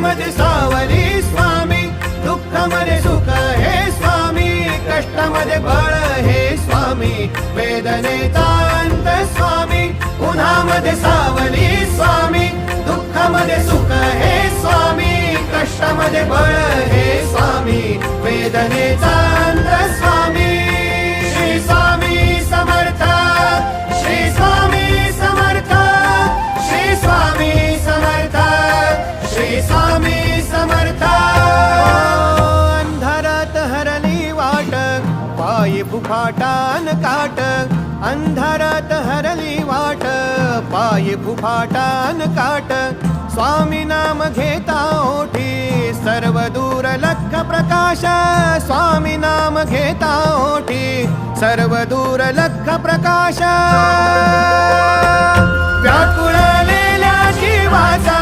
सुखामध्ये सावली स्वामी, दुःखामध्ये सुख हे स्वामी, कष्टामध्ये बळ हे स्वामी, वेदनेचा अंत स्वामी, उन्हामध्ये सावली स्वामी, दुःखामध्ये सुख हे स्वामी, कष्टामध्ये बळ हे स्वामी, वेदनेचा अंत स्वामी. श्री स्वामी समर्थ, श्री स्वामी समर्थ, श्री स्वामी समर्थ, श्री स्वामी समर्थ. अंधारात हरली वाट, पायी फुफाटान काट, अंधारात हरली वाट, पायी फुफाटान काट, स्वामी नाम घेता ओठी, सर्व दूर लख प्रकाश, स्वामी नाम घेता ओठी, सर्व दूर लख प्रकाश. व्याकुळलेल्या जीवाचा